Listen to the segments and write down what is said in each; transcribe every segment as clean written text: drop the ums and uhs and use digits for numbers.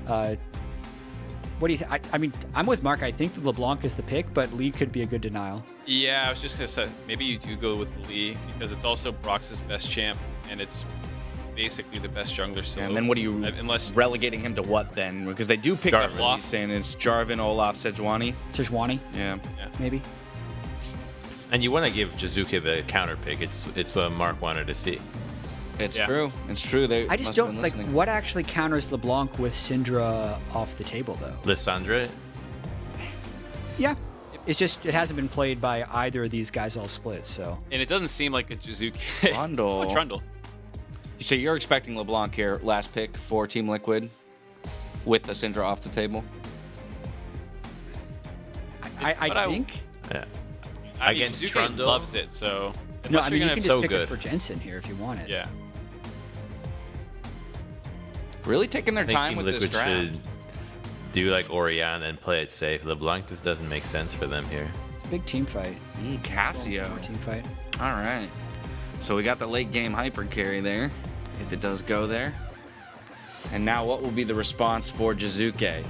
hand. What do you think? I mean, I'm with Mark. I think LeBlanc is the pick, but Lee could be a good denial. Yeah, I was just going to say, maybe you do go with Lee because it's also Brox's best champ, and it's basically the best jungler. So and then what are you relegating him to what then? Because they do pick up Lee, saying it's Jarvan, Olaf, Sejuani. Sejuani? Yeah. Maybe. And you want to give Jizuke the counter pick. It's what Mark wanted to see. It's true. It's true. They I just don't like what actually counters LeBlanc with Syndra off the table though. Lissandra? Yeah. It's just it hasn't been played by either of these guys all split, so. And it doesn't seem like a Jizuke. Trundle. Oh, Trundle. So you're expecting LeBlanc here, last pick for Team Liquid, with the Syndra off the table? I think. Yeah. I mean, Against Jizuke Trundle loves it, so. No, I mean, you can just so pick good. it for Jensen here if you want it. Yeah. Really taking their I think time Team with Liquid this draft. should do like Orion and play it safe. LeBlanc just doesn't make sense for them here. It's a big team fight. Cassio. Team fight. All right. So we got the late game hyper carry there, if it does go there. And now what will be the response for Jizuke?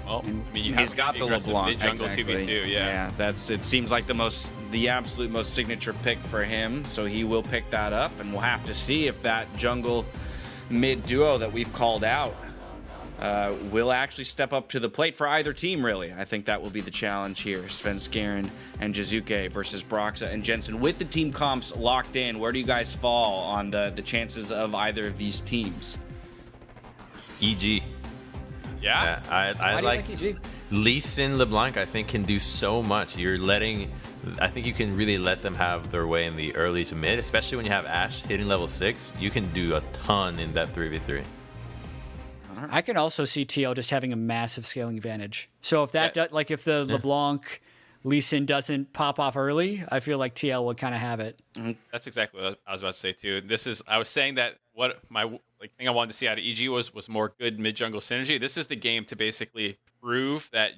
Well, I mean, you He's have got the aggressive LeBlanc. mid-jungle Exactly. 2v2, yeah. That's. It seems like the absolute most signature pick for him. So he will pick that up, and we'll have to see if that jungle mid duo that we've called out will actually step up to the plate for either team. Really, I think that will be the challenge here. Svenskeren and Jizuke versus Broxa and Jensen. With the team comps locked in, where do you guys fall on the chances of either of these teams? EG. Yeah? I like EG? Lee Sin LeBlanc. I think can do so much. I think you can really let them have their way in the early to mid, especially when you have Ashe hitting level 6. You can do a ton in that 3v3. I can also see TL just having a massive scaling advantage. So if that if the LeBlanc Lee Sin doesn't pop off early, I feel like TL would kind of have it. That's exactly what I was about to say too. I was saying that what my thing I wanted to see out of EG was more good mid jungle synergy. This is the game to basically prove that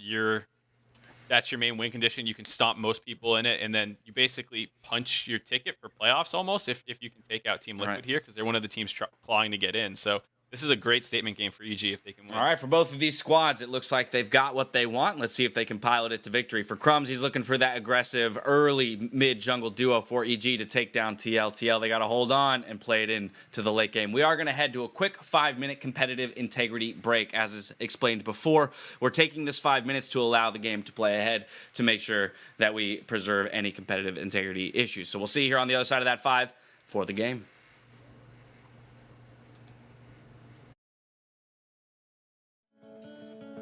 that's your main win condition. You can stomp most people in it, and then you basically punch your ticket for playoffs almost if you can take out Team Liquid here, because they're one of the teams clawing to get in. So this is a great statement game for EG if they can win. All right, for both of these squads, it looks like they've got what they want. Let's see if they can pilot it to victory. For Crumbs, he's looking for that aggressive early mid-jungle duo for EG to take down TL. TL, they got to hold on and play it in to the late game. We are going to head to a quick 5-minute competitive integrity break. As is explained before, we're taking this 5 minutes to allow the game to play ahead to make sure that we preserve any competitive integrity issues. So we'll see you here on the other side of that 5 for the game.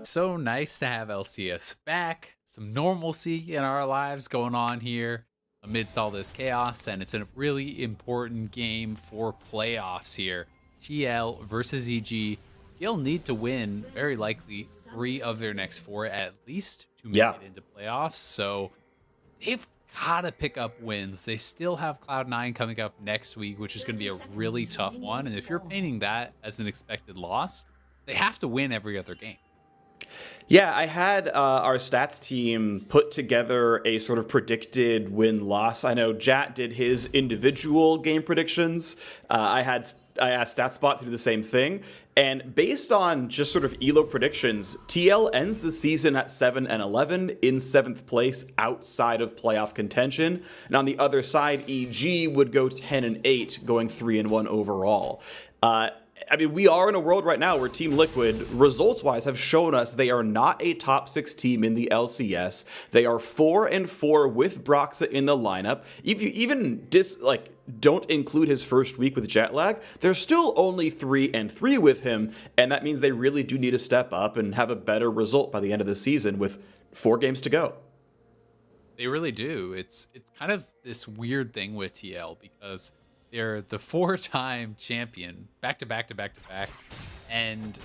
So nice to have LCS back, some normalcy in our lives going on here amidst all this chaos, and it's a really important game for playoffs here. TL versus EG. TL need to win very likely 3 of their next 4 at least to make it into playoffs, so they've got to pick up wins. They still have Cloud9 coming up next week, which is going to be a really tough one, and if you're painting that as an expected loss, they have to win every other game. Yeah, I had our stats team put together a sort of predicted win-loss. I know Jat did his individual game predictions. I asked StatSpot to do the same thing. And based on just sort of ELO predictions, TL ends the season at 7-11 in 7th place outside of playoff contention. And on the other side, EG would go 10-8, going 3-1 overall. I mean, we are in a world right now where Team Liquid, results-wise, have shown us they are not a top 6 team in the LCS. They are 4-4 with Broxa in the lineup. If you even don't include his first week with jet lag, they're still only 3-3 with him, and that means they really do need to step up and have a better result by the end of the season with 4 games to go. They really do. It's kind of this weird thing with TL because they're the 4-time champion, back to back, and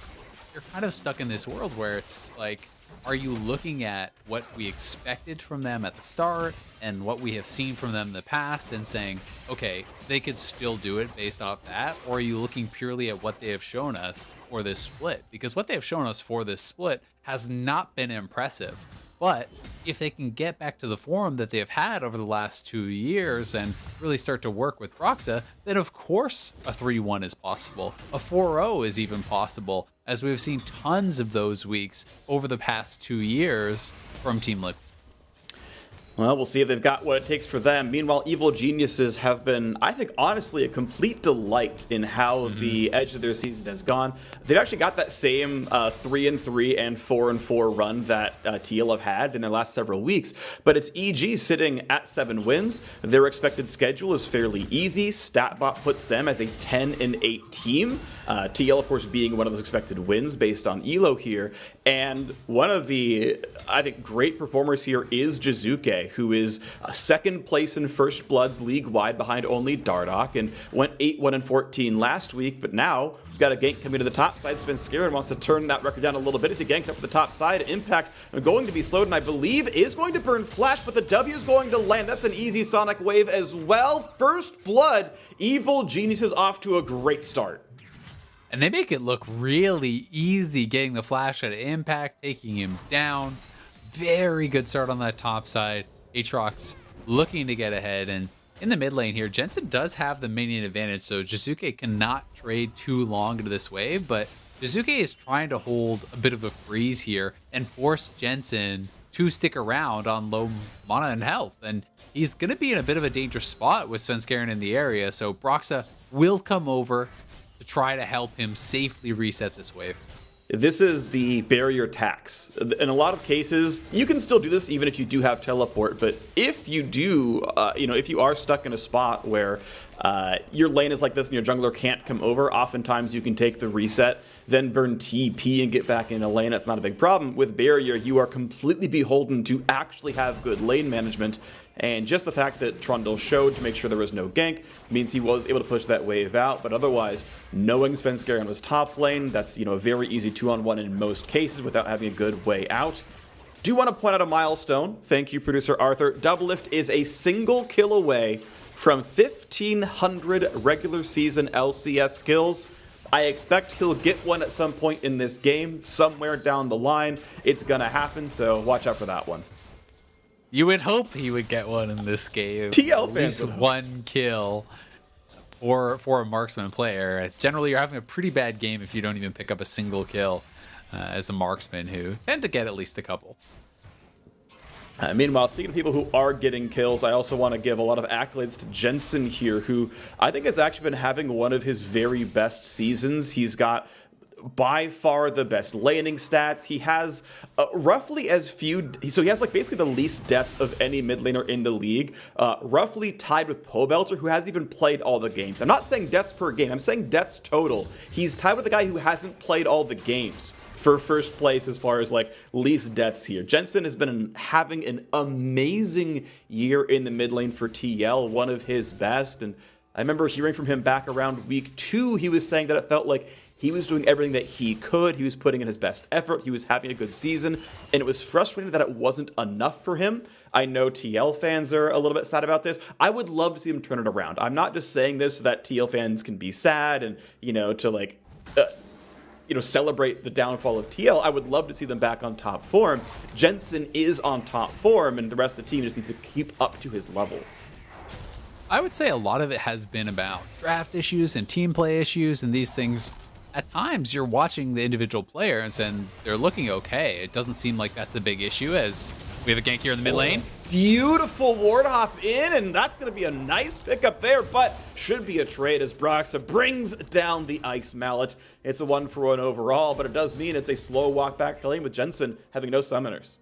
you're kind of stuck in this world where it's like, are you looking at what we expected from them at the start and what we have seen from them in the past and saying, okay, they could still do it based off that? Or are you looking purely at what they have shown us for this split? Because what they have shown us for this split has not been impressive. But if they can get back to the form that they've had over the last 2 years and really start to work with Broxa, then of course a 3-1 is possible. A 4-0 is even possible, as we've seen tons of those weeks over the past 2 years from Team Liquid. Well, we'll see if they've got what it takes for them. Meanwhile, Evil Geniuses have been, I think, honestly, a complete delight in how the edge of their season has gone. They've actually got that same 3-3 and 4-4 run that TL have had in their last several weeks, but it's EG sitting at 7 wins. Their expected schedule is fairly easy. StatBot puts them as a 10-8 team. TL, of course, being one of those expected wins based on ELO here. And one of the, I think, great performers here is Jizuke, who is second place in First Bloods league-wide behind only Dardoch, and went 8-1-14 last week, but now we've got a gank coming to the top side. Svenskeren wants to turn that record down a little bit as he ganks up to the top side. Impact going to be slowed, and I believe is going to burn Flash, but the W is going to land. That's an easy Sonic Wave as well. First Blood, Evil Geniuses off to a great start. And they make it look really easy, getting the Flash at Impact, taking him down. Very good start on that top side. Aatrox looking to get ahead, and in the mid lane here, Jensen does have the minion advantage, so Jizuke cannot trade too long into this wave, but Jizuke is trying to hold a bit of a freeze here and force Jensen to stick around on low mana and health, and he's going to be in a bit of a dangerous spot with Svenskeren in the area, so Broxa will come over to try to help him safely reset this wave. This is the barrier tax. In a lot of cases, you can still do this even if you do have teleport, but if you do, if you are stuck in a spot where your lane is like this and your jungler can't come over, oftentimes you can take the reset, then burn TP and get back in a lane. That's not a big problem. With barrier, you are completely beholden to actually have good lane management, and just the fact that Trundle showed to make sure there was no gank means he was able to push that wave out, but otherwise, knowing Svenskeren was top lane, that's a very easy 2-on-1 in most cases without having a good way out. Do want to point out a milestone. Thank you, producer Arthur. Doublelift is a single kill away from 1,500 regular season LCS kills. I expect he'll get one at some point in this game, somewhere down the line. It's gonna happen, so watch out for that one. You would hope he would get one in this game. TL At fans least one kill for a marksman player. Generally, you're having a pretty bad game if you don't even pick up a single kill as a marksman, who tend to get at least a couple. Meanwhile, speaking of people who are getting kills, I also want to give a lot of accolades to Jensen here, who I think has actually been having one of his very best seasons. He's got by far the best laning stats. He has roughly as few, so he has like basically the least deaths of any mid laner in the league, roughly tied with Pobelter, who hasn't even played all the games. I'm not saying deaths per game, I'm saying deaths total. He's tied with the guy who hasn't played all the games for first place as far as like least deaths here. Jensen has been having an amazing year in the mid lane for TL, one of his best, and I remember hearing from him back around week 2, he was saying that it felt like he was doing everything that he could. He was putting in his best effort. He was having a good season, and it was frustrating that it wasn't enough for him. I know TL fans are a little bit sad about this. I would love to see him turn it around. I'm not just saying this so that TL fans can be sad and, to like, celebrate the downfall of TL. I would love to see them back on top form. Jensen is on top form, and the rest of the team just needs to keep up to his level. I would say a lot of it has been about draft issues and team play issues and these things. At times, you're watching the individual players and they're looking okay. It doesn't seem like that's the big issue, as we have a gank here in the mid lane. Beautiful ward hop in, and that's going to be a nice pickup there, but should be a trade as Broxa brings down the Ice Mallet. It's a 1-for-1 overall, but it does mean it's a slow walk back to lane with Jensen having no summoners.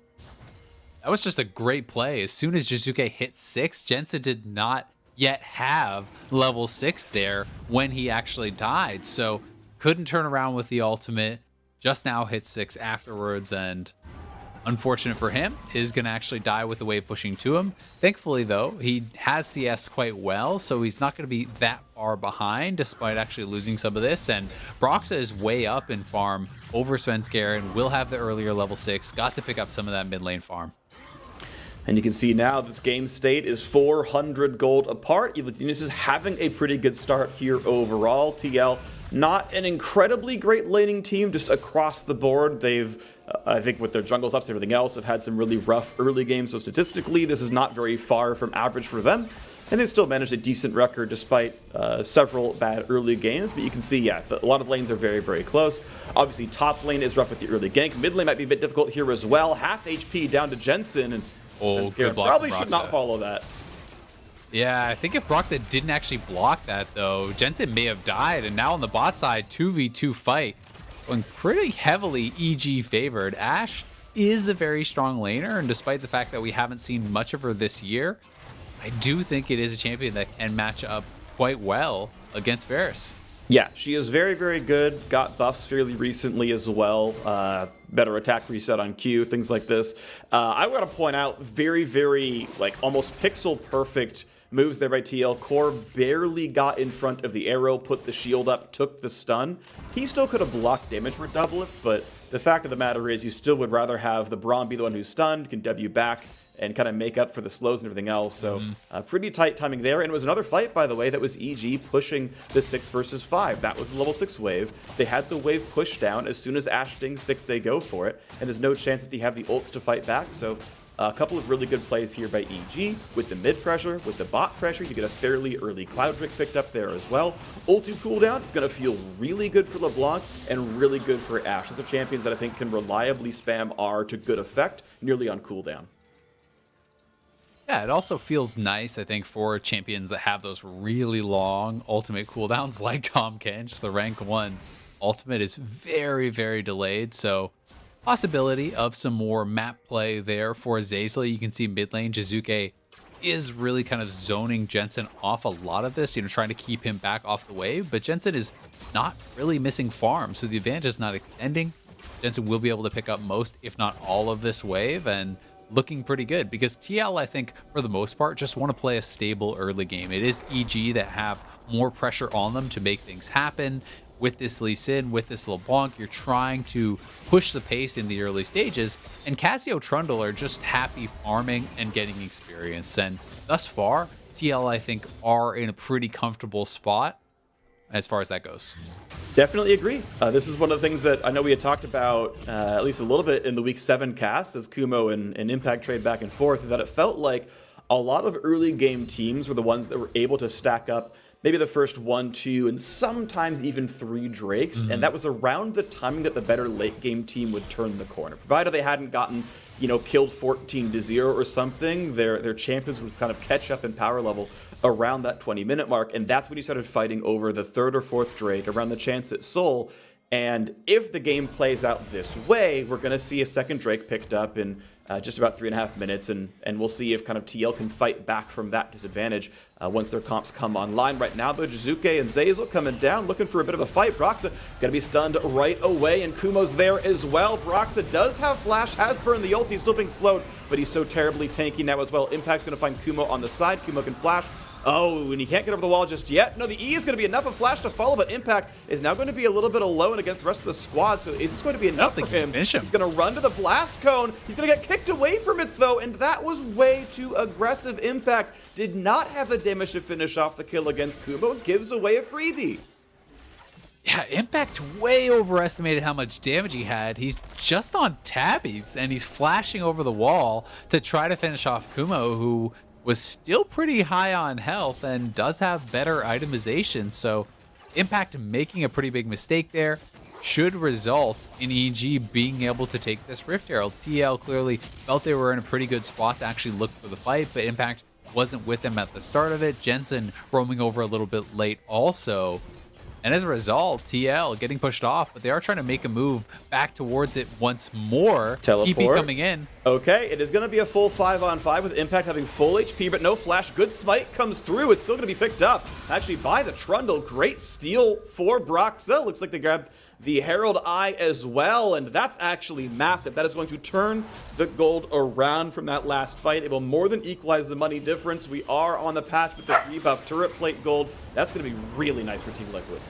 That was just a great play. As soon as Jizuke hit 6, Jensen did not yet have level 6 there when he actually died, so couldn't turn around with the ultimate, just now hit 6 afterwards, and unfortunate for him, is going to actually die with the wave pushing to him. Thankfully, though, he has CS'd quite well, so he's not going to be that far behind, despite actually losing some of this, and Broxa is way up in farm over Svenskeren, will have the earlier level 6, got to pick up some of that mid lane farm. And you can see now this game state is 400 gold apart. Evil Genius is having a pretty good start here overall. TL Not an incredibly great laning team, just across the board. They've, I think with their jungles ups and everything else, have had some really rough early games. So statistically, this is not very far from average for them. And they still managed a decent record despite several bad early games. But you can see, yeah, a lot of lanes are very, very close. Obviously, top lane is rough with the early gank. Mid lane might be a bit difficult here as well. Half HP down to Jensen. And good block probably from should not Broxah. follow that. Yeah, I think if Broxah didn't actually block that, though, Jensen may have died. And now on the bot side, 2v2 fight, going pretty heavily EG favored. Ashe is a very strong laner, and despite the fact that we haven't seen much of her this year, I do think it is a champion that can match up quite well against Varus. Yeah, she is very, very good. Got buffs fairly recently as well. Better attack reset on Q, things like this. I want to point out very, very, like, almost pixel perfect moves there by TL. Core barely got in front of the arrow, put the shield up, took the stun. He still could have blocked damage for double lift, but the fact of the matter is you still would rather have the Braum be the one who's stunned, can W back, and kind of make up for the slows and everything else. So pretty tight timing there. And it was another fight, by the way, that was EG pushing the 6 versus 5. That was the level 6 wave. They had the wave pushed down. As soon as Ashe stings 6, they go for it. And there's no chance that they have the ults to fight back. So a couple of really good plays here by EG. With the mid pressure, with the bot pressure, you get a fairly early Cloud Drake picked up there as well. Ulti cooldown, it's going to feel really good for LeBlanc and really good for Ashe. Those are champions that I think can reliably spam R to good effect, nearly on cooldown. Yeah, it also feels nice, I think, for champions that have those really long ultimate cooldowns like Tahm Kench. The rank 1 ultimate is very, very delayed, so possibility of some more map play there for Zeyzli. You can see mid lane, Jizuke is really kind of zoning Jensen off a lot of this, trying to keep him back off the wave, but Jensen is not really missing farm, so the advantage is not extending. Jensen will be able to pick up most, if not all of this wave, and looking pretty good because TL, I think, for the most part, just want to play a stable early game. It is EG that have more pressure on them to make things happen. With this Lee Sin, with this LeBlanc, you're trying to push the pace in the early stages, and Cassio Trundle are just happy farming and getting experience. And thus far, TL, I think, are in a pretty comfortable spot as far as that goes. Definitely agree. This is one of the things that I know we had talked about at least a little bit in the Week 7 cast as Kumo and Impact trade back and forth, that it felt like a lot of early game teams were the ones that were able to stack up maybe the first 1, 2, and sometimes even 3 Drakes, and that was around the timing that the better late game team would turn the corner. Provided they hadn't gotten, killed 14-0 or something, their champions would kind of catch up in power level around that 20-minute mark, and that's when you started fighting over the 3rd or 4th Drake around the chance at Soul. And if the game plays out this way, we're going to see a second Drake picked up in just about 3.5 minutes, and we'll see if kind of TL can fight back from that disadvantage once their comps come online. Right now, though, Jizuke and Zeyzli coming down, looking for a bit of a fight. Broxah going to be stunned right away, and Kumo's there as well. Broxah does have flash, has burned the ult, he's still being slowed, but he's so terribly tanky now as well. Impact's going to find Kumo on the side. Kumo can flash. Oh, and he can't get over the wall just yet. No, the E is going to be enough of Flash to follow, but Impact is now going to be a little bit alone against the rest of the squad. So is this going to be enough for him? He's going to run to the Blast Cone. He's going to get kicked away from it, though, and that was way too aggressive. Impact did not have the damage to finish off the kill against Kumo. Gives away a freebie. Yeah, Impact way overestimated how much damage he had. He's just on tabbies, and he's flashing over the wall to try to finish off Kumo, who was still pretty high on health and does have better itemization. So Impact making a pretty big mistake there should result in EG being able to take this Rift Herald. TL clearly felt they were in a pretty good spot to actually look for the fight, but Impact wasn't with them at the start of it. Jensen roaming over a little bit late also. And as a result, TL getting pushed off, but they are trying to make a move back towards it once more. Teleport. TP coming in. Okay, it is going to be a full 5-on-5 with Impact having full HP, but no flash. Good smite comes through. It's still going to be picked up, actually, by the Trundle. Great steal for Broxah. Looks like they grabbed the Herald Eye as well, and that's actually massive. That is going to turn the gold around from that last fight. It will more than equalize the money difference. We are on the patch with the rebuff turret plate gold. That's going to be really nice for Team Liquid.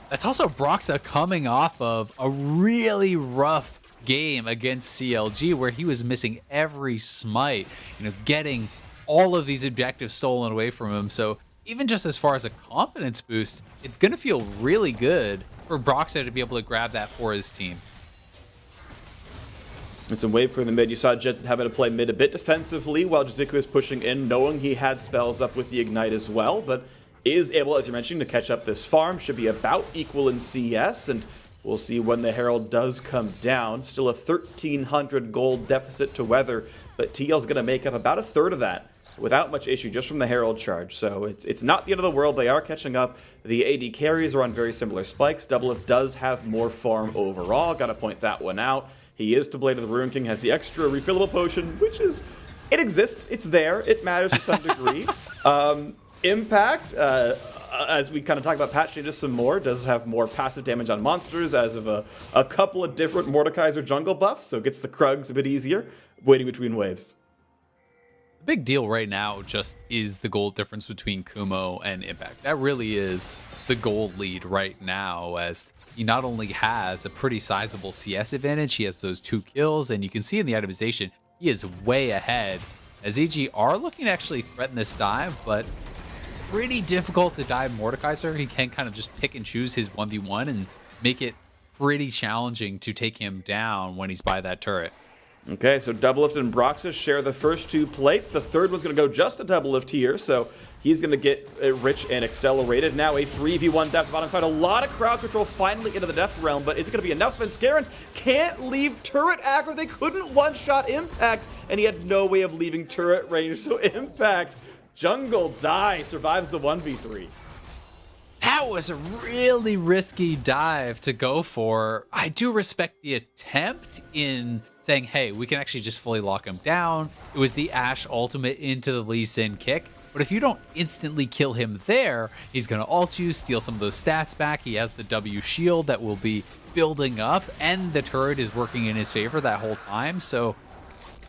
That's also Broxah coming off of a really rough game against CLG where he was missing every smite, getting all of these objectives stolen away from him. So even just as far as a confidence boost, it's going to feel really good for Broxah to be able to grab that for his team. And some wave for the mid. You saw Jensen having to play mid a bit defensively while Jizuku is pushing in, knowing he had spells up with the Ignite as well, but is able, as you mentioned, to catch up this farm. Should be about equal in CS, and we'll see when the Herald does come down. Still a 1,300 gold deficit to Weather, but TL's going to make up about a third of that without much issue just from the Herald charge. So it's not the end of the world. They are catching up. The AD carries are on very similar spikes. Doublelift does have more farm overall. Got to point that one out. He is to Blade of the Ruin King, has the extra refillable potion, which is, it exists, it's there, it matters to some degree. Impact, as we kind of talk about patch changes some more, does have more passive damage on monsters as of a couple of different Mordekaiser jungle buffs, so it gets the Krugs a bit easier, waiting between waves. The big deal right now just is the gold difference between Kumo and Impact. That really is the gold lead right now, as he not only has a pretty sizable CS advantage, he has those 2 kills, and you can see in the itemization, he is way ahead. As EG are looking to actually threaten this dive, but it's pretty difficult to dive Mordekaiser. He can kind of just pick and choose his 1v1 and make it pretty challenging to take him down when he's by that turret. Okay, so Doublelift and Broxah share the first 2 plates. The third one's going to go just to Doublelift here, so he's going to get rich and accelerated. Now a 3v1 depth bottom side. A lot of crowd control finally into the Death Realm, but is it going to be enough? Svenskeren can't leave turret aggro. They couldn't one-shot Impact, and he had no way of leaving turret range. So Impact, jungle die, survives the 1v3. That was a really risky dive to go for. I do respect the attempt in saying, hey, we can actually just fully lock him down. It was the Ashe ultimate into the Lee Sin kick. But if you don't instantly kill him there, he's going to ult you, steal some of those stats back. He has the W shield that will be building up, and the turret is working in his favor that whole time. So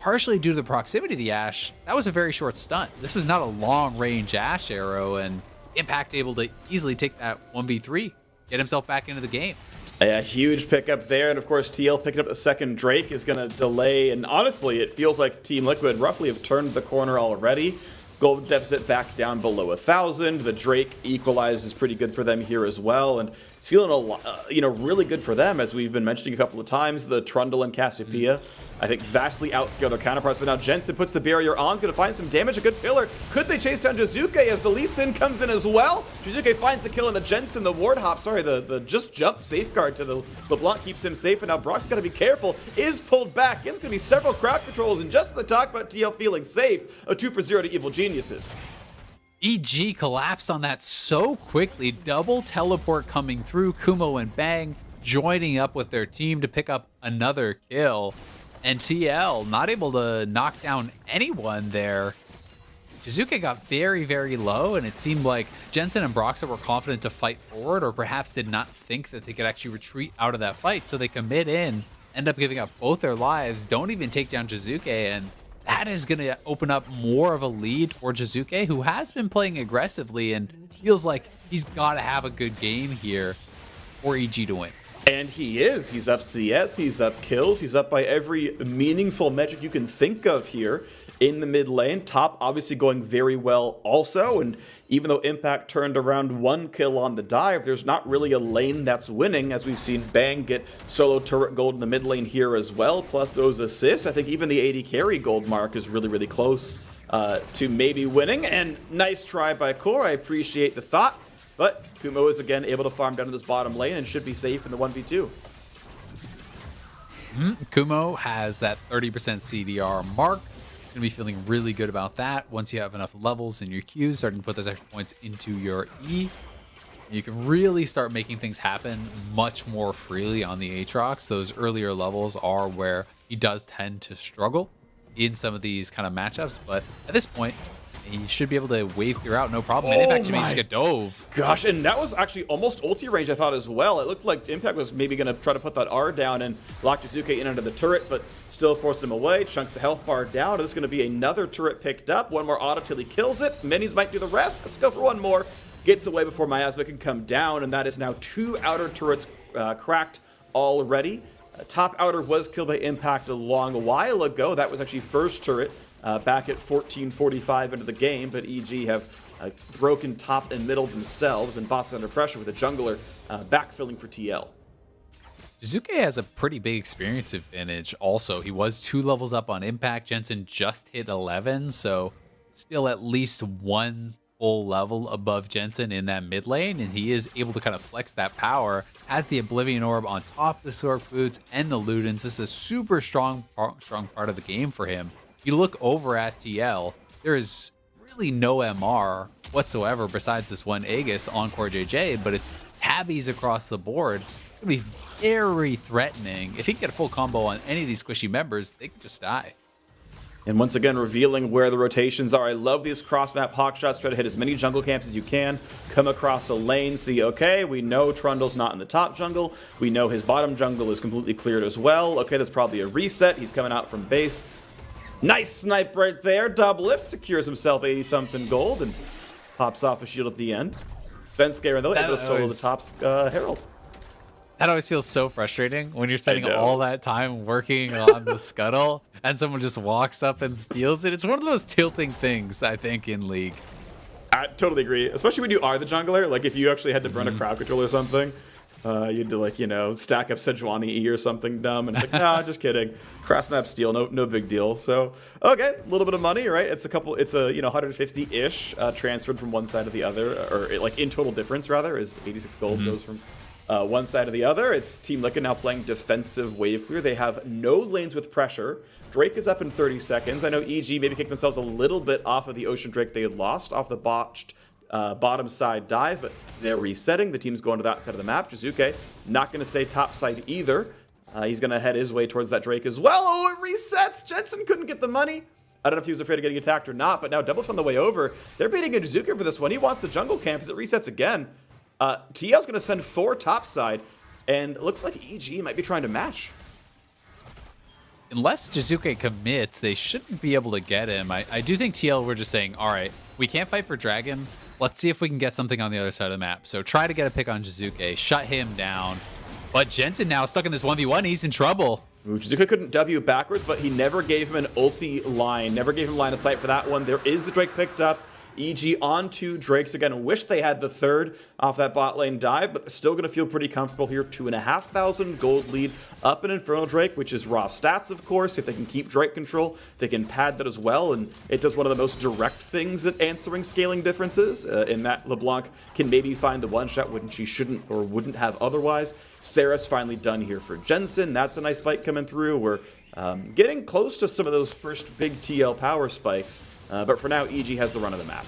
partially due to the proximity of the Ashe, that was a very short stun. This was not a long-range Ashe arrow, and Impact able to easily take that 1v3, get himself back into the game. A huge pickup there, and of course TL picking up the second Drake is going to delay, and honestly it feels like Team Liquid roughly have turned the corner already. Gold deficit back down below 1,000. The Drake equalizes pretty good for them here as well, and it's feeling a lot, really good for them, as we've been mentioning a couple of times. The Trundle and Cassiopeia, I think, vastly outscale their counterparts. But now Jensen puts the barrier on, is going to find some damage. A good pillar. Could they chase down Jizuke as the Lee Sin comes in as well? Jizuke finds the kill on the Jensen, the ward hop. Sorry, the just jump safeguard to the LeBlanc keeps him safe, and now Brock's got to be careful. Is pulled back. It's going to be several crowd controls, and just as I talk about TL feeling safe, a 2-for-0 to Evil Geniuses. EG collapsed on that so quickly. Double teleport coming through. Kumo and Bang joining up with their team to pick up another kill. And TL not able to knock down anyone there. Jizuke got very, very low, and it seemed like Jensen and Broxah were confident to fight forward, or perhaps did not think that they could actually retreat out of that fight. So they commit in, end up giving up both their lives, don't even take down Jizuke, and that is going to open up more of a lead for Jizuke, who has been playing aggressively and feels like he's got to have a good game here for EG to win. And he is. He's up CS, he's up kills, he's up by every meaningful metric you can think of here in the mid lane. Top obviously going very well also, and even though Impact turned around 1 kill on the dive, there's not really a lane that's winning, as we've seen Bang get solo turret gold in the mid lane here as well, plus those assists. I think even the AD carry gold mark is really, really close to maybe winning, and nice try by Core. I appreciate the thought, but Kumo is again able to farm down to this bottom lane and should be safe in the 1v2. Kumo has that 30% CDR mark. Gonna be feeling really good about that. Once you have enough levels in your queue, starting to put those extra points into your E, you can really start making things happen much more freely on the Aatrox. Those earlier levels are where he does tend to struggle in some of these kind of matchups, but at this point, he should be able to wave clear out no problem. And Impact just get dove. Gosh, and that was actually almost ulti range, I thought, as well. It looked like Impact was maybe going to try to put that R down and lock Jizuke in under the turret, but still forced him away. Chunks the health bar down. There's going to be another turret picked up. One more auto till he kills it. Minis might do the rest. Let's go for one more. Gets away before Miasma can come down, and that is now 2 outer turrets cracked already. Top outer was killed by Impact a long while ago. That was actually first turret back at 14:45 into the game, but EG have broken top and middle themselves, and bots under pressure with a jungler backfilling for TL. Jizuke has a pretty big experience advantage also. He was 2 levels up on impact. Jensen just hit 11, so still at least 1 full level above Jensen in that mid lane, and he is able to kind of flex that power. Has the Oblivion Orb on top of the Sork Boots and the Ludens. This is a super strong part of the game for him. You look over at TL, there is really no MR whatsoever besides this one Aegis Encore JJ, but it's tabbies across the board. It's going to be very threatening. If he can get a full combo on any of these squishy members, they can just die. And once again, revealing where the rotations are. I love these cross-map hawk shots. Try to hit as many jungle camps as you can. Come across a lane, see, okay, we know Trundle's not in the top jungle. We know his bottom jungle is completely cleared as well. Okay, that's probably a reset. He's coming out from base. Nice snipe right there. Double lift, secures himself 80-something gold, and pops off a shield at the end. Svenskeren, though, able to solo the top's Herald. That always feels so frustrating when you're spending all that time working on the scuttle and someone just walks up and steals it. It's one of the most tilting things, I think, in League. I totally agree, especially when you are the jungler. Like, if you actually had to run a crowd control or something, you had to, like, you know, stack up Sejuani E or something dumb, and it's like, nah, just kidding. Cross map steal, no big deal. So, okay, a little bit of money, right? It's a 150-ish transferred from one side to the other, or like in total difference rather, is 86 gold goes from one side to the other. It's Team Liquid now playing defensive wave clear. They have no lanes with pressure. Drake is up in 30 seconds. I know EG maybe kicked themselves a little bit off of the Ocean Drake they had lost off the botched bottom side dive, but they're resetting. The team's going to that side of the map. Jizuke not going to stay top side either. He's going to head his way towards that Drake as well. Oh, it resets. Jensen couldn't get the money. I don't know if he was afraid of getting attacked or not, but now Double on the way over. They're baiting a Jizuke for this one. He wants the jungle camp as it resets again. TL's going to send 4 topside, and it looks like EG might be trying to match. Unless Jizuke commits, they shouldn't be able to get him. I do think TL were just saying, all right, we can't fight for Dragon. Let's see if we can get something on the other side of the map. So try to get a pick on Jizuke, shut him down. But Jensen now stuck in this 1v1. He's in trouble. Ooh, Jizuke couldn't W backwards, but he never gave him an ulti line. Never gave him line of sight for that one. There is the Drake picked up. EG on 2 Drakes again. Wish they had the third off that bot lane dive, but still going to feel pretty comfortable here. 2,500 gold lead up an Infernal Drake, which is raw stats, of course. If they can keep Drake control, they can pad that as well, and it does one of the most direct things at answering scaling differences, in that LeBlanc can maybe find the one shot when she shouldn't or wouldn't have otherwise. Sarah's finally done here for Jensen. That's a nice fight coming through. We're getting close to some of those first big TL power spikes. But for now, EG has the run of the map.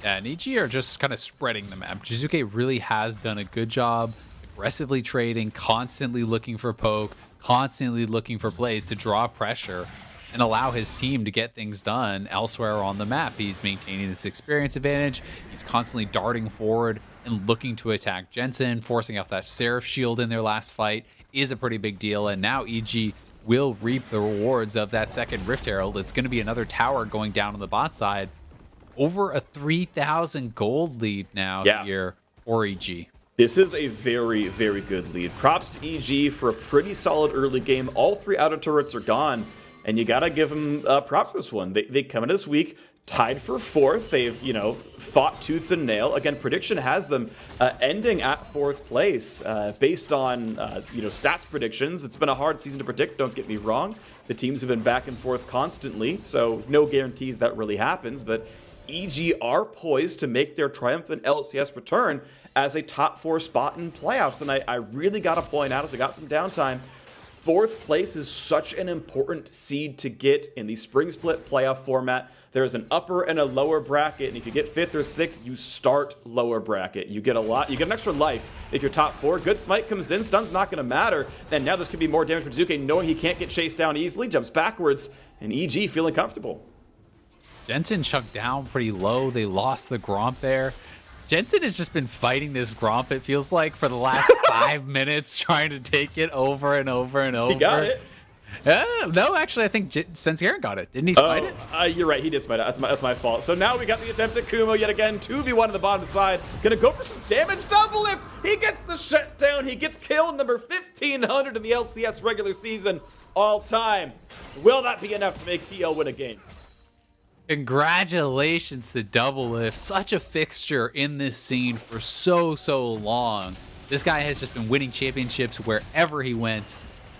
Yeah, and EG are just kind of spreading the map. Jizuke really has done a good job aggressively trading, constantly looking for poke, constantly looking for plays to draw pressure and allow his team to get things done elsewhere on the map. He's maintaining this experience advantage. He's constantly darting forward and looking to attack Jensen. Forcing off that Seraph shield in their last fight is a pretty big deal. And now EG will reap the rewards of that second Rift Herald. It's going to be another tower going down on the bot side. Over a 3,000 gold lead now here for EG. This is a very, very good lead. Props to EG for a pretty solid early game. All 3 outer turrets are gone, and you got to give them props for this one. They come into this week tied for 4th. They've, fought tooth and nail. Again, prediction has them ending at 4th place based on, stats predictions. It's been a hard season to predict, don't get me wrong. The teams have been back and forth constantly, so no guarantees that really happens, but EG are poised to make their triumphant LCS return as a top 4 spot in playoffs. And I really got to point out, if we got some downtime, 4th place is such an important seed to get in the spring split playoff format. There's an upper and a lower bracket, and if you get 5th or 6th, you start lower bracket. You get an extra life if you're top 4. Good smite comes in, stun's not going to matter. And now there's going to be more damage for Jizuke, knowing he can't get chased down easily, jumps backwards, and EG feeling comfortable. Jensen chucked down pretty low. They lost the Gromp there. Jensen has just been fighting this Gromp, it feels like, for the last 5 minutes, trying to take it over and over and over. He got it. No, actually, I think Svenskeren got it. Didn't he smite it? You're right. He did smite it. That's my fault. So now we got the attempt at Kumo yet again. 2v1 on the bottom side. Gonna go for some damage. Double lift. He gets the shutdown. He gets kill number 1,500 in the LCS regular season all time. Will that be enough to make TL win a game? Congratulations to Double Lift. Such a fixture in this scene for so long. This guy has just been winning championships wherever he went.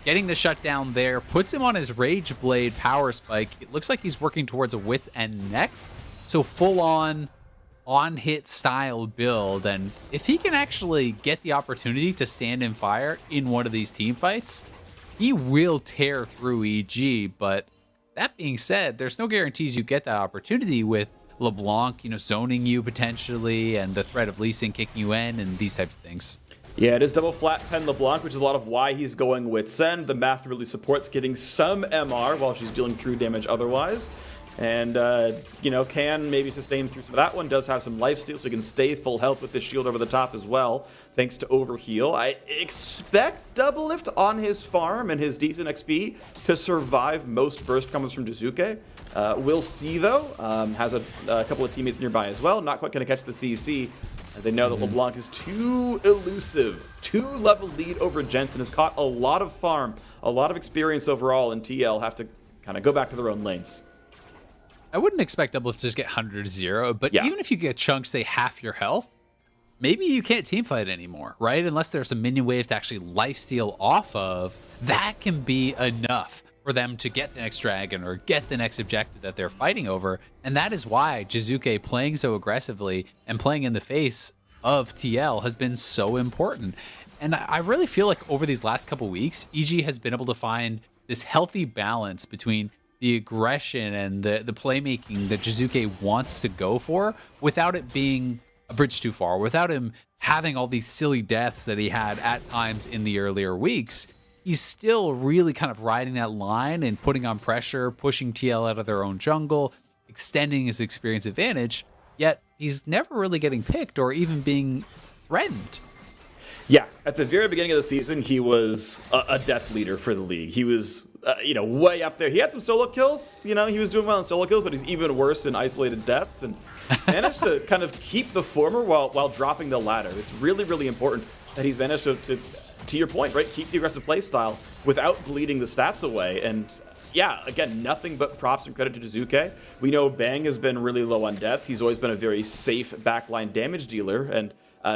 Getting the shutdown there puts him on his Rage Blade power spike. It looks like he's working towards a Wit's End next. So full on hit style build. And if he can actually get the opportunity to stand and fire in one of these team fights, he will tear through EG. But that being said, there's no guarantees you get that opportunity with LeBlanc, zoning you potentially, and the threat of Lee Sin kicking you in and these types of things. Yeah, it is double flat pen LeBlanc, which is a lot of why he's going with Send. The math really supports getting some MR while she's dealing true damage otherwise. And, can maybe sustain through some of that one. Does have some lifesteal, so he can stay full health with this shield over the top as well, thanks to Overheal. I expect Double Lift on his farm and his decent XP to survive most burst combos from Jizuke. We'll see, though. Has a couple of teammates nearby as well. Not quite going to catch the CC. They know that LeBlanc is too elusive. 2-level lead over Jensen. Has caught a lot of farm, a lot of experience overall, and TL have to kind of go back to their own lanes. I wouldn't expect Double Lift to just get 100-0, but even if you get chunks, say, half your health, maybe you can't teamfight anymore, right? Unless there's a minion wave to actually lifesteal off of, that can be enough for them to get the next dragon or get the next objective that they're fighting over. And that is why Jizuke playing so aggressively and playing in the face of TL has been so important. And I really feel like over these last couple weeks, EG has been able to find this healthy balance between the aggression and the playmaking that Jizuke wants to go for without it being a bridge too far, without him having all these silly deaths that he had at times in the earlier weeks. He's still really kind of riding that line and putting on pressure, pushing TL out of their own jungle, extending his experience advantage, yet he's never really getting picked or even being threatened. Yeah, at the very beginning of the season, he was a death leader for the league. He was, way up there. He had some solo kills. He was doing well in solo kills, but he's even worse in isolated deaths and managed to kind of keep the former while dropping the latter. It's really, really important that he's managed to your point, right, keep the aggressive play style without bleeding the stats away. And yeah, again, nothing but props and credit to Jizuke. We know Bang has been really low on deaths. He's always been a very safe backline damage dealer. And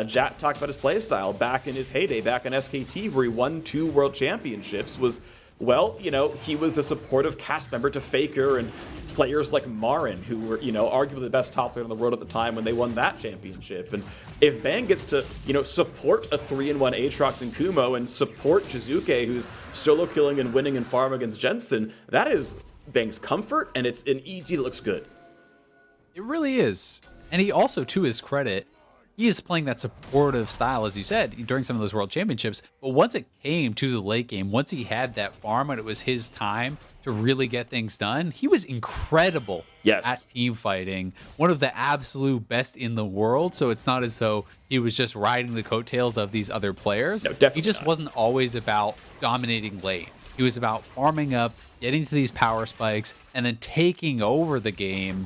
Jat talked about his play style back in his heyday, back in SKT, where he won 2 world championships. He was a supportive cast member to Faker and players like Marin, who were, arguably the best top player in the world at the time when they won that championship. And if Bang gets to, support a 3-in-1 Aatrox and Kumo and support Jizuke, who's solo killing and winning in farm against Jensen, that is Bang's comfort, and it's an EG that looks good. It really is. And he also, to his credit, he is playing that supportive style, as you said, during some of those world championships. But once it came to the late game, once he had that farm and it was his time to really get things done, he was incredible at team fighting. One of the absolute best in the world. So it's not as though he was just riding the coattails of these other players. No, he just wasn't always about dominating lane. He was about farming up, getting to these power spikes, and then taking over the game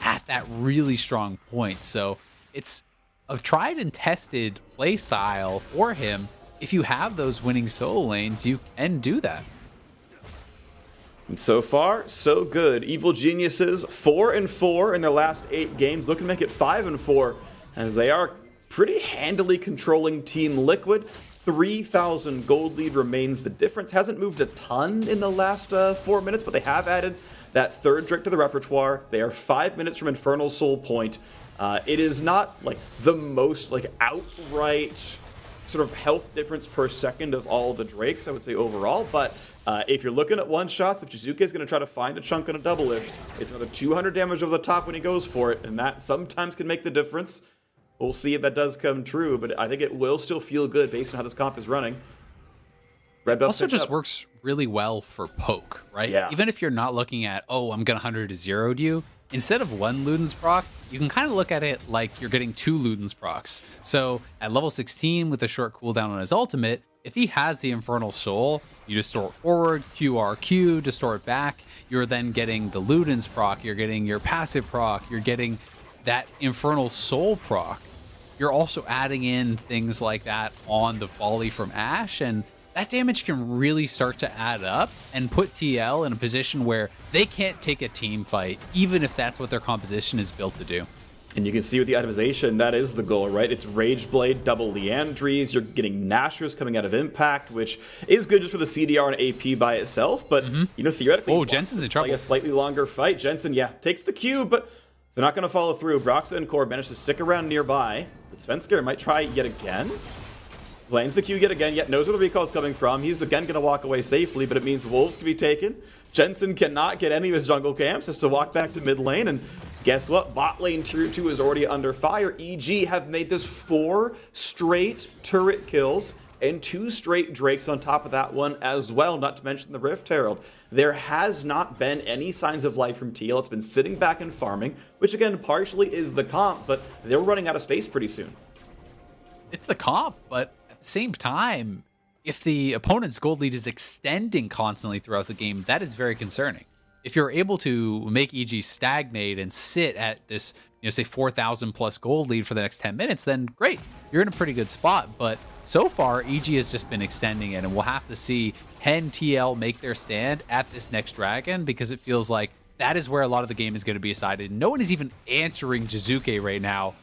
at that really strong point. So it's a tried and tested play style for him. If you have those winning solo lanes, you can do that. And so far, so good. Evil Geniuses 4-4 in their last 8 games, looking to make it 5-4, as they are pretty handily controlling Team Liquid. 3,000 gold lead remains the difference. Hasn't moved a ton in the last 4 minutes, but they have added that 3rd Drake to the repertoire. They are 5 minutes from Infernal Soul Point. It is not like the most outright sort of health difference per second of all the Drakes, I would say overall, but if you're looking at one-shots, if Jizuke is going to try to find a chunk on a double lift, it's another 200 damage over the top when he goes for it, and that sometimes can make the difference. We'll see if that does come true, but I think it will still feel good based on how this comp is running. Red buff also just works really well for poke, right? Yeah. Even if you're not looking at, oh, I'm going to 100-0 you, instead of 1 Luden's proc, you can kind of look at it like you're getting 2 Luden's procs. So at level 16 with a short cooldown on his ultimate, if he has the Infernal Soul, you just store it forward, QRQ to store it back. You're then getting the Luden's proc, you're getting your passive proc, you're getting that Infernal Soul proc. You're also adding in things like that on the volley from Ashe, and that damage can really start to add up and put TL in a position where they can't take a team fight, even if that's what their composition is built to do. And you can see with the itemization, that is the goal, right? It's Rage Blade, double Leandries, you're getting Nashers coming out of Impact, which is good just for the CDR and AP by itself, but, you know, theoretically... Oh, Jensen's in trouble. Like a slightly longer fight. Jensen, yeah, takes the cube, but they're not going to follow through. Broxa and Core manage to stick around nearby, but Svenskar might try yet again. Lands the Q yet again, yet knows where the recall is coming from. He's again going to walk away safely, but it means Wolves can be taken. Jensen cannot get any of his jungle camps, has to walk back to mid lane, and guess what? Bot lane tier 2 is already under fire. EG have made this 4 straight turret kills and 2 straight Drakes on top of that one as well, not to mention the Rift Herald. There has not been any signs of life from TL. It's been sitting back and farming, which again partially is the comp, but they're running out of space pretty soon. It's the comp, but at the same time, if the opponent's gold lead is extending constantly throughout the game, that is very concerning. If you're able to make EG stagnate and sit at this, you know, say 4,000 plus gold lead for the next 10 minutes, then great, you're in a pretty good spot. But so far, EG has just been extending it, and we'll have to see, can TL make their stand at this next dragon? Because it feels like that is where a lot of the game is going to be decided. No one is even answering Jizuke right now.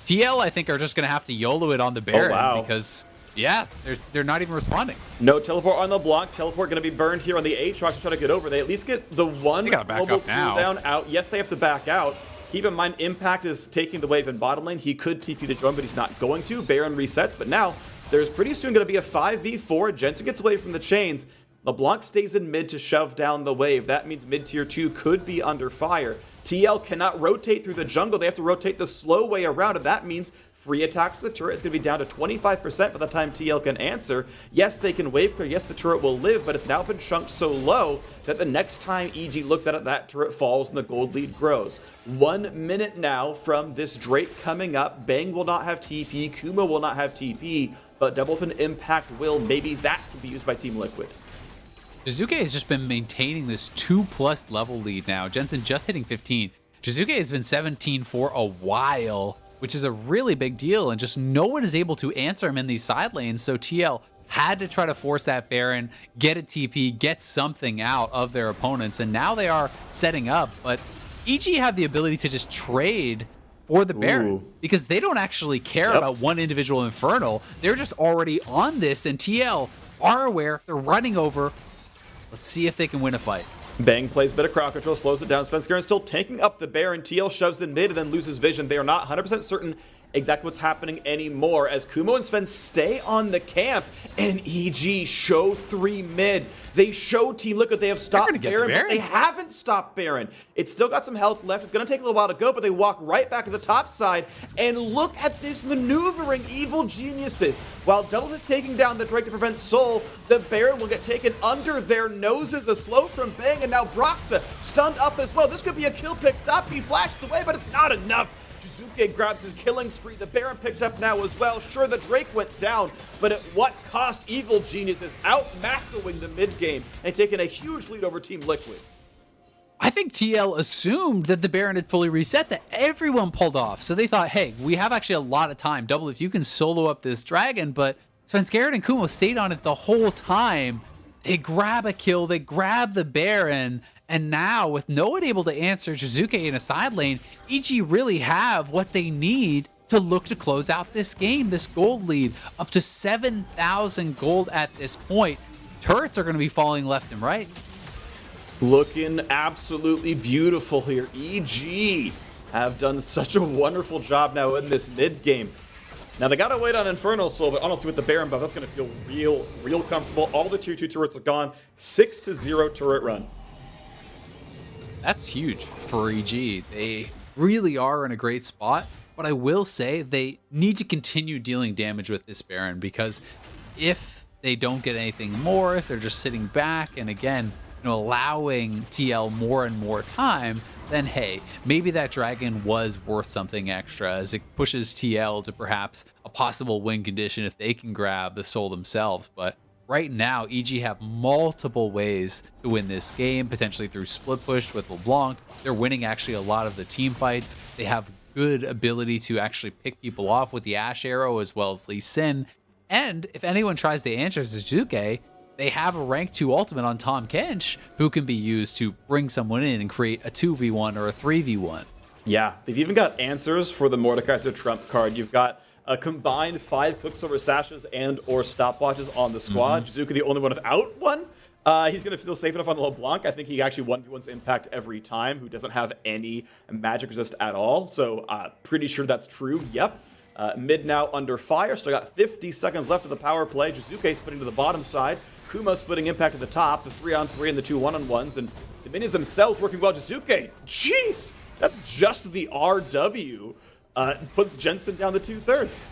TL, I think, are just going to have to YOLO it on the Baron because... yeah, they're not even responding. No teleport on the block. Teleport going to be burned here on the Aatrox to try to get over. They at least get the one global cooldown out. Yes, they have to back out. Keep in mind, Impact is taking the wave in bottom lane. He could TP the drone, but he's not going to. Baron resets, but now there's pretty soon going to be a 5v4. Jensen gets away from the chains. LeBlanc stays in mid to shove down the wave. That means mid tier 2 could be under fire. TL cannot rotate through the jungle. They have to rotate the slow way around, and that means free attacks to the turret is going to be down to 25% by the time TL can answer. Yes, they can wave clear. Yes, the turret will live, but it's now been chunked so low that the next time EG looks at it, that turret falls and the gold lead grows. 1 minute now from this Drake coming up. Bang will not have TP. Kuma will not have TP, but Doublefin Impact will. Maybe that can be used by Team Liquid. Jizuke has just been maintaining this 2+ level lead now. Jensen just hitting 15. Jizuke has been 17 for a while, which is a really big deal, and just no one is able to answer him in these side lanes, so TL had to try to force that Baron, get a TP, get something out of their opponents, and now they are setting up, but EG have the ability to just trade for the Baron, because they don't actually care about one individual Infernal. They're just already on this, and TL are aware, they're running over. Let's see if they can win a fight. Bang plays a bit of crowd control, slows it down. Svenskar still taking up the Baron. TL shoves in mid and then loses vision. They are not 100% certain exactly what's happening anymore as Kumo and Sven stay on the camp and EG show 3 mid. They show Team Liquid they have stopped Baron, but they haven't stopped Baron. It's still got some health left. It's going to take a little while to go, but they walk right back to the top side. And look at this maneuvering, evil geniuses. While Doubles is taking down the Drake to prevent Soul, the Baron will get taken under their noses. A slow from Bang, and now Broxa stunned up as well. This could be a kill picked up. He flashed away, but it's not enough. Jizuke grabs his killing spree. The Baron picked up now as well. Sure, the Drake went down, but at what cost? Evil Genius is out-macroing the mid-game and taking a huge lead over Team Liquid. I think TL assumed that the Baron had fully reset, that everyone pulled off. So they thought, hey, we have actually a lot of time. Double, if you can solo up this dragon, but Svenskar and Kumo stayed on it the whole time. They grab a kill, they grab the Baron, and now, with no one able to answer Jizuke in a side lane, EG really have what they need to look to close out this game. This gold lead, up to 7,000 gold at this point. Turrets are going to be falling left and right. Looking absolutely beautiful here. EG have done such a wonderful job now in this mid game. Now, they got to wait on Infernal Soul, but honestly, with the Baron buff, that's going to feel real comfortable. All the tier 2 turrets are gone. 6-0 turret run. That's huge for EG. They really are in a great spot, but I will say they need to continue dealing damage with this Baron, because if they don't get anything more, if they're just sitting back and again, you know, allowing TL more and more time, then hey, maybe that dragon was worth something extra as it pushes TL to perhaps a possible win condition if they can grab the soul themselves. But right now, EG have multiple ways to win this game, potentially through split push with LeBlanc. They're winning actually a lot of the team fights. They have good ability to actually pick people off with the Ash Arrow as well as Lee Sin. And if anyone tries to answer Suzuki, they have a rank 2 ultimate on Tom Kench who can be used to bring someone in and create a 2v1 or a 3v1. Yeah, they've even got answers for the Mordekaiser Trump card. You've got a combined 5 Quicksilver Sashes and or stopwatches on the squad. Jizuka, the only one without one. He's going to feel safe enough on the LeBlanc. I think he actually 1v1's impact every time, who doesn't have any magic resist at all. So pretty sure that's true. Yep. Mid now under fire. Still got 50 seconds left of the power play. Jizuke splitting to the bottom side. Kumo splitting impact at the top. The 3-on-3 and the 2 1-on-1s. And the minions themselves working well. Jizuke, jeez, that's just the RW. Puts Jensen down to 2/3.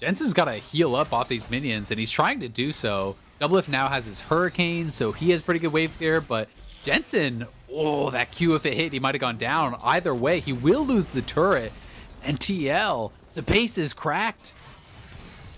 Jensen's got to heal up off these minions, and he's trying to do so. Doublelift now has his Hurricane, so he has pretty good wave clear, but Jensen, oh, that Q, if it hit, he might have gone down. Either way, he will lose the turret. And TL, the base is cracked.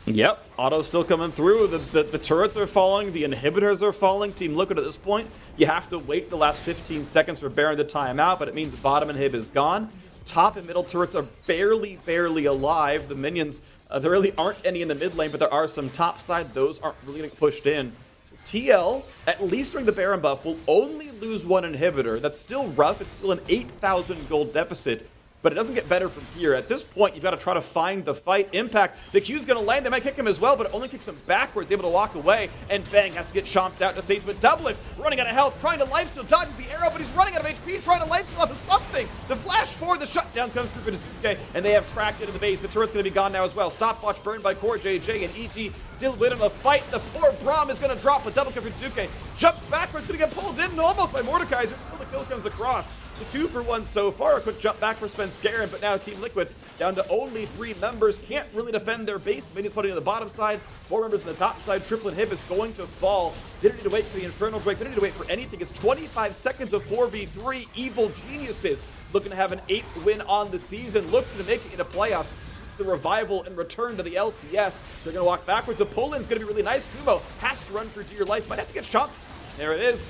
Yep, Otto's still coming through. The turrets are falling, the inhibitors are falling. Team Liquid at this point, you have to wait the last 15 seconds for Baron to time out, but it means the bottom inhib is gone. Top and middle turrets are barely alive. The minions, there really aren't any in the mid lane, but there are some top side. Those aren't really getting pushed in. So TL, at least during the Baron buff, will only lose 1 inhibitor. That's still rough. It's still an 8,000 gold deficit. But it doesn't get better from here. At this point, you've got to try to find the fight. Impact, the Q's going to land. They might kick him as well, but it only kicks him backwards, able to walk away. And Bang has to get chomped out to save. But Doublelift running out of health, trying to lifesteal, dodges the arrow, but he's running out of HP, trying to lifesteal off of something. The flash forward, the shutdown comes through for Destek, and they have cracked into the base. The turret's going to be gone now as well. Stopwatch burned by Core JJ, and EG still winning the fight. The poor Braum is going to drop a double kill for Destek. Jumps backwards, going to get pulled in almost by Mordekaiser. Still the kill comes across. The 2-for-1 so far. A quick jump back for Svenskeren, but now Team Liquid down to only 3 members. Can't really defend their base. Minions putting on the bottom side. 4 members on the top side. Triple inhib is going to fall. They don't need to wait for the Infernal Drake. They don't need to wait for anything. It's 25 seconds of 4v3. Evil Geniuses looking to have an 8th win on the season. Looking to make it into playoffs. The revival and return to the LCS. They're going to walk backwards. The pull-in's going to be really nice. Kumo has to run for dear life. Might have to get shot. There it is.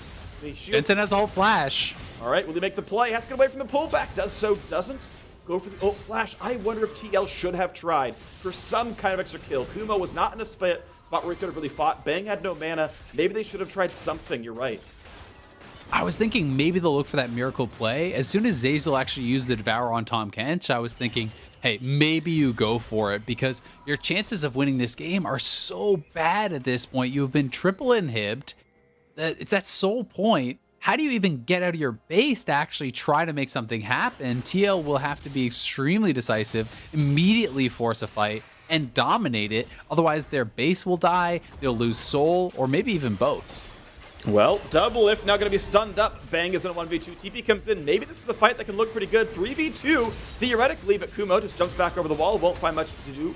Jensen has a whole flash. All right, will he make the play? Has to get away from the pullback. Does so, doesn't. Go for the ult flash. I wonder if TL should have tried for some kind of extra kill. Kumo was not in a spot where he could have really fought. Bang had no mana. Maybe they should have tried something. You're right. I was thinking maybe they'll look for that miracle play. As soon as Zazel actually used the Devour on Tom Kench, I was thinking, hey, maybe you go for it because your chances of winning this game are so bad at this point. You've been triple inhibbed. It's that sole point. How do you even get out of your base to actually try to make something happen? TL will have to be extremely decisive, immediately force a fight, and dominate it. Otherwise, their base will die, they'll lose soul, or maybe even both. Well, Doublelift now going to be stunned up. Bang is in a 1v2. TP comes in. Maybe this is a fight that can look pretty good. 3v2, theoretically, but Kumo just jumps back over the wall. Won't find much to do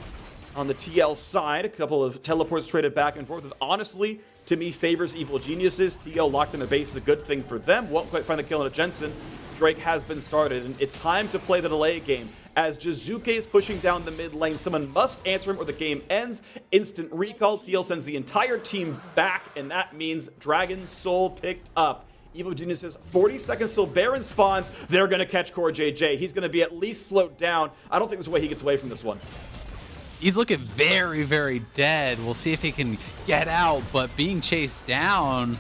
on the TL side. A couple of teleports traded back and forth. Honestly, to me, favors Evil Geniuses. TL locked in the base is a good thing for them. Won't quite find the kill on a Jensen. Drake has been started, and it's time to play the delay game. As Jizuke is pushing down the mid lane, someone must answer him or the game ends. Instant recall. TL sends the entire team back, and that means Dragon Soul picked up. Evil Geniuses, 40 seconds till Baron spawns. They're going to catch Core JJ. He's going to be at least slowed down. I don't think there's a way he gets away from this one. He's looking very dead. We'll see if he can get out, but being chased down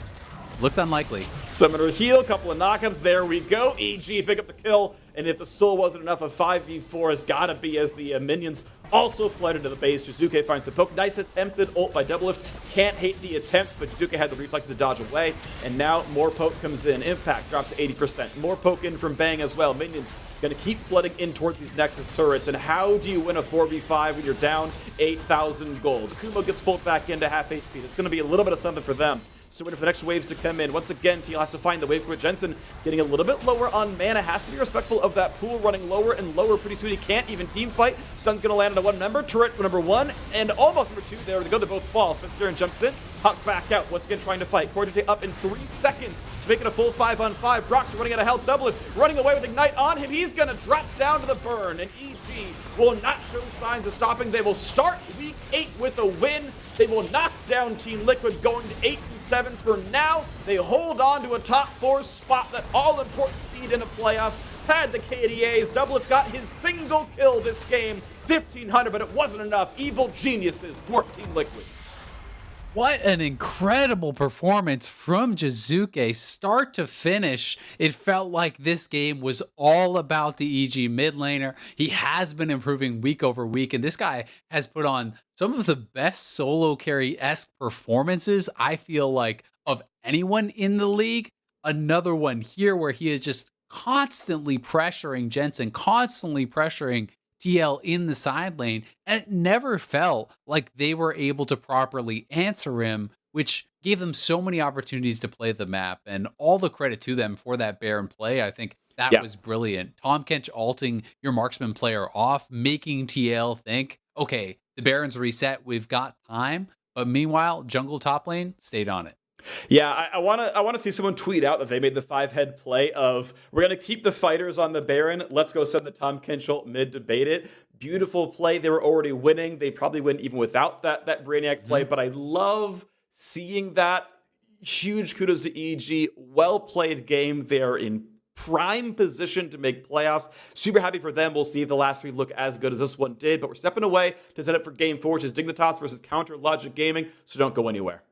looks unlikely. Summoner heal, couple of knockups. There we go. EG pick up the kill. And if the soul wasn't enough, a 5v4 has got to be as the minions also fled into the base. Jizuke finds the poke. Nice attempted ult by Doublelift. Can't hate the attempt, but Jizuke had the reflexes to dodge away. And now more poke comes in. Impact drops to 80%. More poke in from Bang as well. Minions going to keep flooding in towards these Nexus turrets. And how do you win a 4v5 when you're down 8,000 gold? Kumo gets pulled back into half HP. It's going to be a little bit of something for them. So waiting for the next waves to come in. Once again, TL has to find the wave for Jensen. Getting a little bit lower on mana. Has to be respectful of that pool. Running lower and lower pretty soon. He can't even team fight. Stun's going to land on a 1 member. Turret number 1 and almost number 2. There they go. They both fall. Spencer jumps in. Huck back out. Once again trying to fight. Corte up in 3 seconds. Making a full 5-on-5. Brock's running out of health. Doublelift running away with Ignite on him. He's going to drop down to the burn. And EG will not show signs of stopping. They will start week 8 with a win. They will knock down Team Liquid going to 8-7 for now. They hold on to a top 4 spot, that all-important seed in the playoffs. Pad the KDAs. Doublelift got his single kill this game. 1,500, but it wasn't enough. Evil geniuses, Dwarf Team Liquid. What an incredible performance from Jizuke, start to finish. It felt like this game was all about the EG mid laner. He has been improving week over week, and this guy has put on some of the best solo carry-esque performances, I feel like, of anyone in the league. Another one here where he is just constantly pressuring Jensen, constantly pressuring TL in the side lane, and it never felt like they were able to properly answer him, which gave them so many opportunities to play the map, and all the credit to them for that Baron play. I think that was brilliant. Tom Kench alting your marksman player off, making TL think, okay, the Baron's reset, we've got time, but meanwhile, jungle top lane stayed on it. Yeah, I want to see someone tweet out that they made the 5-head play of, we're going to keep the fighters on the Baron. Let's go send the Tom Kenchel mid to bait it. Beautiful play. They were already winning. They probably win even without that Brainiac play, but I love seeing that. Huge kudos to EG. Well-played game. They're in prime position to make playoffs. Super happy for them. We'll see if the last three look as good as this one did, but we're stepping away to set up for Game 4, which is Dignitas versus Counter Logic Gaming, so don't go anywhere.